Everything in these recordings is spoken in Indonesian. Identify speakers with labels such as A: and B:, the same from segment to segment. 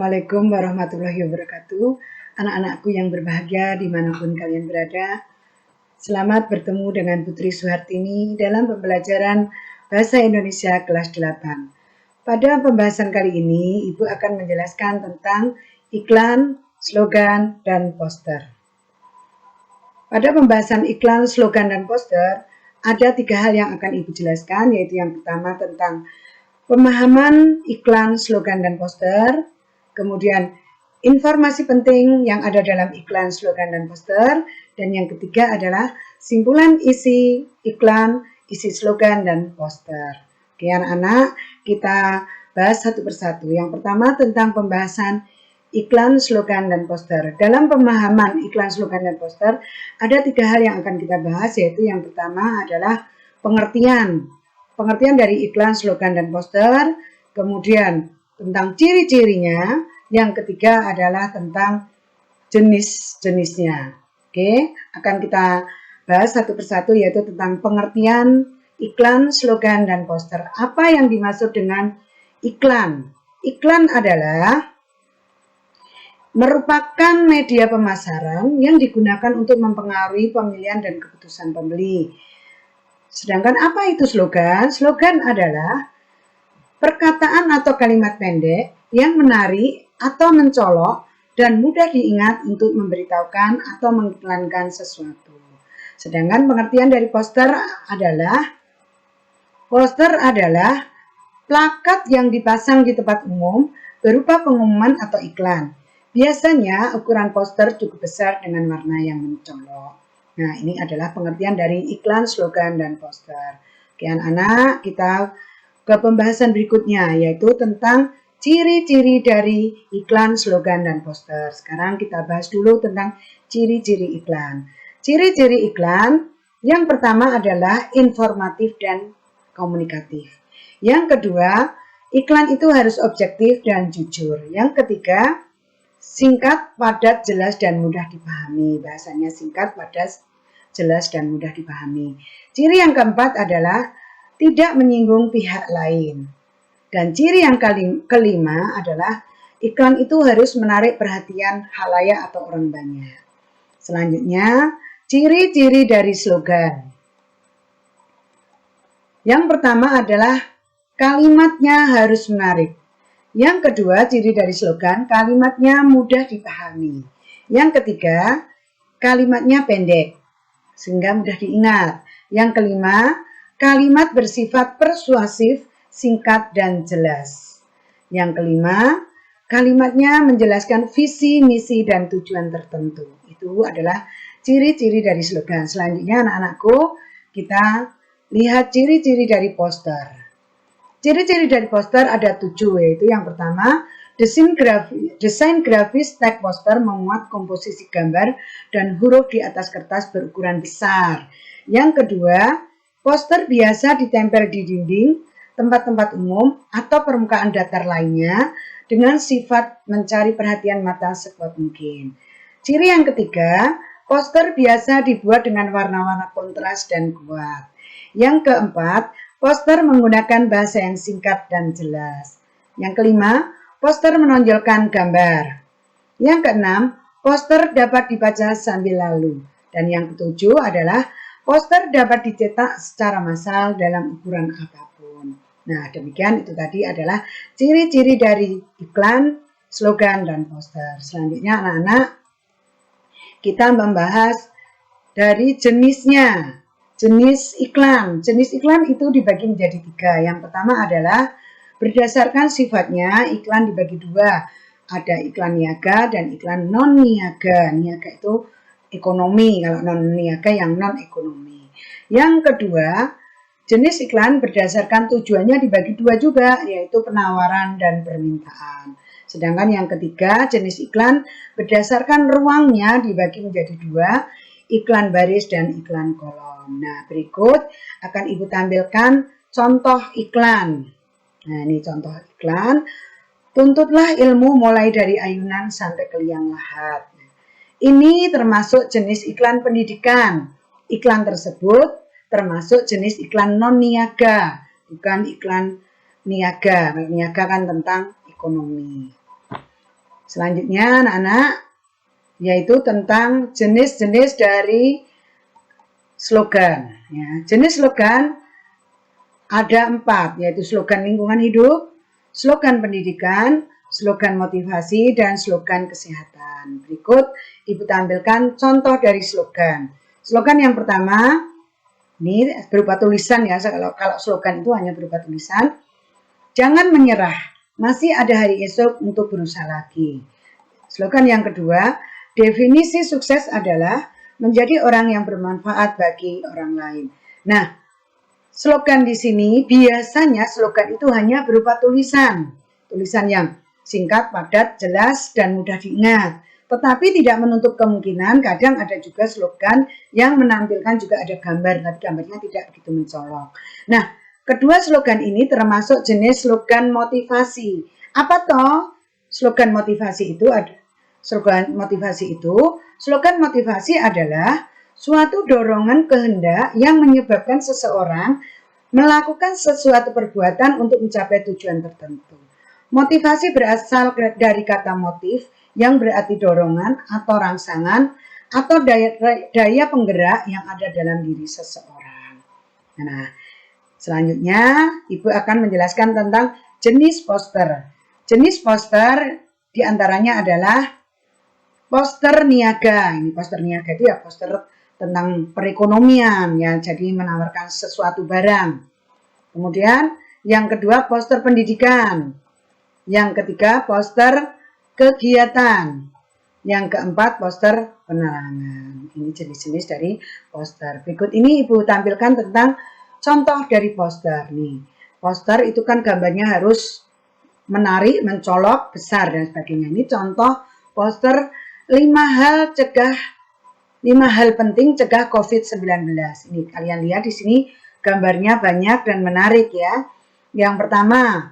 A: Assalamualaikum warahmatullahi wabarakatuh. Anak-anakku yang berbahagia dimanapun kalian berada. Selamat bertemu dengan Putri Suhartini dalam pembelajaran Bahasa Indonesia kelas 8. Pada pembahasan kali ini, Ibu akan menjelaskan tentang iklan, slogan, dan poster. Pada pembahasan iklan, slogan, dan poster, ada 3 hal yang akan Ibu jelaskan, yaitu yang pertama tentang pemahaman iklan, slogan, dan poster. Kemudian informasi penting yang ada dalam iklan, slogan, dan poster. Dan yang ketiga adalah simpulan isi iklan, isi slogan, dan poster. Oke anak-anak, kita bahas satu persatu. Yang pertama tentang pembahasan iklan, slogan, dan poster. Dalam pemahaman iklan, slogan, dan poster, ada 3 hal yang akan kita bahas, yaitu yang pertama adalah pengertian dari iklan, slogan, dan poster, kemudian tentang ciri-cirinya, yang ketiga adalah tentang jenis-jenisnya. Oke, akan kita bahas satu persatu, yaitu tentang pengertian iklan, slogan, dan poster. Apa yang dimaksud dengan iklan? Iklan adalah merupakan media pemasaran yang digunakan untuk mempengaruhi pemilihan dan keputusan pembeli. Sedangkan apa itu slogan? Slogan adalah perkataan atau kalimat pendek yang menarik atau mencolok dan mudah diingat untuk memberitahukan atau mengiklankan sesuatu. Sedangkan pengertian dari poster adalah plakat yang dipasang di tempat umum berupa pengumuman atau iklan. Biasanya ukuran poster cukup besar dengan warna yang mencolok. Nah, ini adalah pengertian dari iklan, slogan, dan poster. Oke, anak-anak, kita ke pembahasan berikutnya, yaitu tentang ciri-ciri dari iklan, slogan, dan poster. Sekarang kita bahas dulu tentang ciri-ciri iklan. Ciri-ciri iklan yang pertama adalah informatif dan komunikatif. Yang kedua, iklan itu harus objektif dan jujur. Yang ketiga, singkat, padat, jelas, dan mudah dipahami. Bahasanya singkat, padat, jelas, dan mudah dipahami. Ciri yang keempat adalah tidak menyinggung pihak lain. Dan ciri yang kelima adalah iklan itu harus menarik perhatian khalayak atau orang banyak. Selanjutnya, ciri-ciri dari slogan. Yang pertama adalah kalimatnya harus menarik. Yang kedua, ciri dari slogan, kalimatnya mudah dipahami. Yang ketiga, kalimatnya pendek, sehingga mudah diingat. Yang kelima, kalimat bersifat persuasif, singkat, dan jelas. Yang kelima, kalimatnya menjelaskan visi, misi, dan tujuan tertentu. Itu adalah ciri-ciri dari slogan. Selanjutnya, anak-anakku, kita lihat ciri-ciri dari poster. Ciri-ciri dari poster ada 7, yaitu yang pertama, desain grafis tag poster memuat komposisi gambar dan huruf di atas kertas berukuran besar. Yang kedua, poster biasa ditempel di dinding, tempat-tempat umum, atau permukaan datar lainnya dengan sifat mencari perhatian mata sekuat mungkin. Ciri yang ketiga, poster biasa dibuat dengan warna-warna kontras dan kuat. Yang keempat, poster menggunakan bahasa yang singkat dan jelas. Yang kelima, poster menonjolkan gambar. Yang keenam, poster dapat dibaca sambil lalu. Dan yang ketujuh adalah poster dapat dicetak secara massal dalam ukuran apapun. Nah, demikian itu tadi adalah ciri-ciri dari iklan, slogan, dan poster. Selanjutnya anak-anak, kita membahas dari jenisnya. Jenis iklan. Jenis iklan itu dibagi menjadi 3. Yang pertama adalah berdasarkan sifatnya, iklan dibagi 2. Ada iklan niaga dan iklan non-niaga. Niaga itu ekonomi, kalau non-niaga yang non-ekonomi. Yang kedua, jenis iklan berdasarkan tujuannya dibagi 2 juga, yaitu penawaran dan permintaan. Sedangkan yang ketiga, jenis iklan berdasarkan ruangnya dibagi menjadi 2, iklan baris dan iklan kolom. Nah, berikut akan Ibu tampilkan contoh iklan. Nah, ini contoh iklan. Tuntutlah ilmu mulai dari ayunan sampai ke liang lahat. Ini termasuk jenis iklan pendidikan. Iklan tersebut termasuk jenis iklan non-niaga, bukan iklan niaga. Niaga kan tentang ekonomi. Selanjutnya anak-anak, yaitu tentang jenis-jenis dari slogan. Ya, jenis slogan ada 4, yaitu slogan lingkungan hidup, slogan pendidikan, slogan motivasi, dan slogan kesehatan. Berikut Ibu tampilkan contoh dari slogan. Slogan yang pertama, ini berupa tulisan ya, kalau slogan itu hanya berupa tulisan. Jangan menyerah, masih ada hari esok untuk berusaha lagi. Slogan yang kedua, definisi sukses adalah menjadi orang yang bermanfaat bagi orang lain. Nah, slogan di sini biasanya slogan itu hanya berupa tulisan yang singkat, padat, jelas, dan mudah diingat. Tetapi tidak menutup kemungkinan kadang ada juga slogan yang menampilkan juga ada gambar, tapi gambarnya tidak begitu mencolok. Nah, kedua slogan ini termasuk jenis slogan motivasi. Apa toh slogan motivasi itu? Slogan motivasi adalah suatu dorongan kehendak yang menyebabkan seseorang melakukan sesuatu perbuatan untuk mencapai tujuan tertentu. Motivasi berasal dari kata motif yang berarti dorongan atau rangsangan atau daya penggerak yang ada dalam diri seseorang. Nah, selanjutnya Ibu akan menjelaskan tentang jenis poster. Jenis poster diantaranya adalah poster niaga. Ini poster niaga itu ya poster tentang perekonomian ya, jadi menawarkan sesuatu barang. Kemudian yang kedua poster pendidikan. Yang ketiga poster kegiatan. Yang keempat poster penerangan. Ini jenis-jenis dari poster. Berikut ini Ibu tampilkan tentang contoh dari poster nih. Poster itu kan gambarnya harus menarik, mencolok, besar dan sebagainya. Ini contoh poster 5 hal penting cegah COVID-19. Ini kalian lihat di sini gambarnya banyak dan menarik ya. Yang pertama,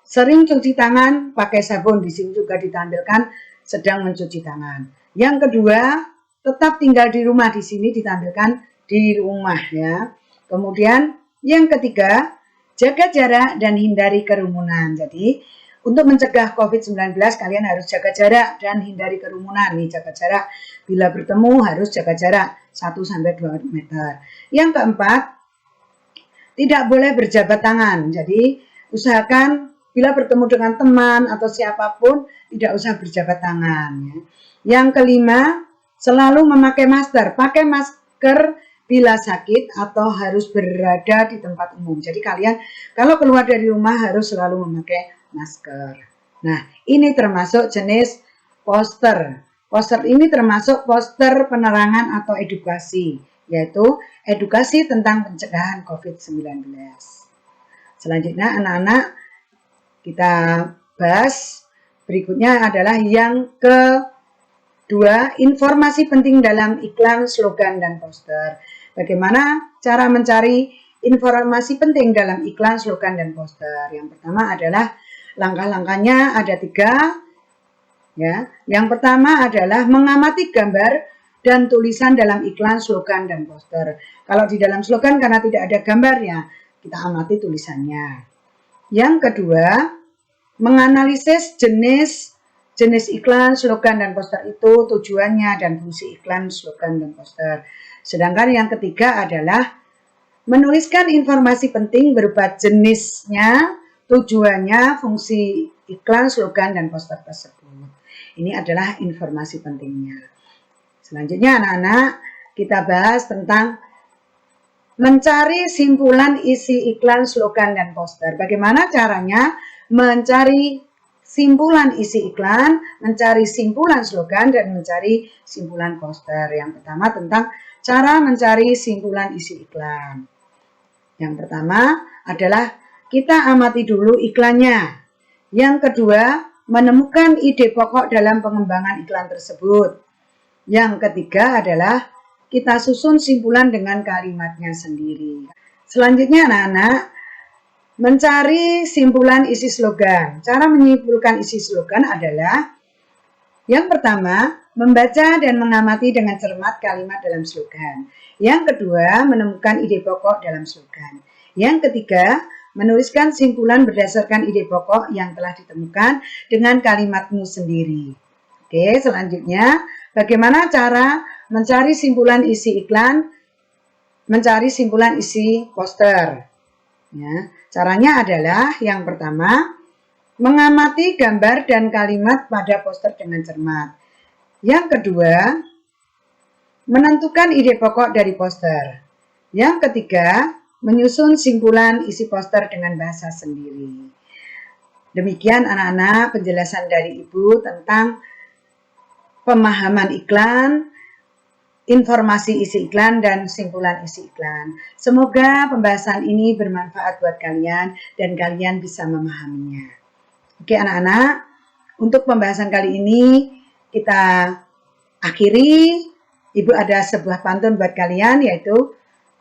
A: sering cuci tangan pakai sabun. Di sini juga ditampilkan sedang mencuci tangan. Yang kedua, tetap tinggal di rumah. Di sini ditampilkan di rumah ya. Kemudian yang ketiga, jaga jarak dan hindari kerumunan. Jadi untuk mencegah COVID-19 kalian harus jaga jarak dan hindari kerumunan. Nih, jaga jarak. Bila bertemu harus jaga jarak 1-2 meter. Yang keempat, tidak boleh berjabat tangan. Jadi usahakan bila bertemu dengan teman atau siapapun tidak usah berjabat tangan. Ya. Yang kelima, selalu memakai masker. Pakai masker bila sakit atau harus berada di tempat umum. Jadi kalian kalau keluar dari rumah harus selalu memakai masker. Nah, ini termasuk jenis poster. Poster ini termasuk poster penerangan atau edukasi, yaitu edukasi tentang pencegahan COVID-19. Selanjutnya anak-anak kita bahas berikutnya adalah yang kedua, informasi penting dalam iklan, slogan, dan poster. Bagaimana cara mencari informasi penting dalam iklan, slogan, dan poster? Yang pertama adalah langkah-langkahnya ada 3. Ya. Yang pertama adalah mengamati gambar dan tulisan dalam iklan, slogan, dan poster. Kalau di dalam slogan karena tidak ada gambarnya, kita amati tulisannya. Yang kedua, menganalisis jenis iklan, slogan, dan poster itu, tujuannya dan fungsi iklan, slogan, dan poster. Sedangkan yang ketiga adalah menuliskan informasi penting berupa jenisnya, tujuannya, fungsi iklan, slogan, dan poster tersebut. Ini adalah informasi pentingnya. Selanjutnya anak-anak kita bahas tentang mencari simpulan isi iklan, slogan, dan poster. Bagaimana caranya mencari simpulan isi iklan, mencari simpulan slogan, dan mencari simpulan poster. Yang pertama tentang cara mencari simpulan isi iklan. Yang pertama adalah kita amati dulu iklannya. Yang kedua, menemukan ide pokok dalam pengembangan iklan tersebut. Yang ketiga adalah kita susun simpulan dengan kalimatnya sendiri. Selanjutnya anak-anak, mencari simpulan isi slogan. Cara menyimpulkan isi slogan adalah yang pertama, membaca dan mengamati dengan cermat kalimat dalam slogan. Yang kedua, menemukan ide pokok dalam slogan. Yang ketiga, menuliskan simpulan berdasarkan ide pokok yang telah ditemukan dengan kalimatmu sendiri. Oke, selanjutnya bagaimana cara mencari simpulan isi iklan, mencari simpulan isi poster. Ya, caranya adalah yang pertama, mengamati gambar dan kalimat pada poster dengan cermat. Yang kedua, menentukan ide pokok dari poster. Yang ketiga, menyusun simpulan isi poster dengan bahasa sendiri. Demikian anak-anak penjelasan dari Ibu tentang pemahaman iklan, informasi isi iklan, dan simpulan isi iklan. Semoga pembahasan ini bermanfaat buat kalian dan kalian bisa memahaminya. Oke anak-anak, untuk pembahasan kali ini kita akhiri. Ibu ada sebuah pantun buat kalian, yaitu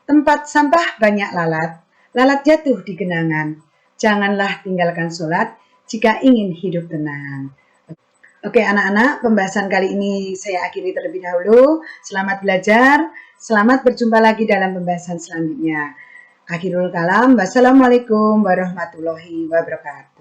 A: tempat sampah banyak lalat, lalat jatuh di genangan. Janganlah tinggalkan sholat jika ingin hidup tenang. Oke anak-anak, pembahasan kali ini saya akhiri terlebih dahulu. Selamat belajar, selamat berjumpa lagi dalam pembahasan selanjutnya. Akhirul kalam, wassalamualaikum warahmatullahi wabarakatuh.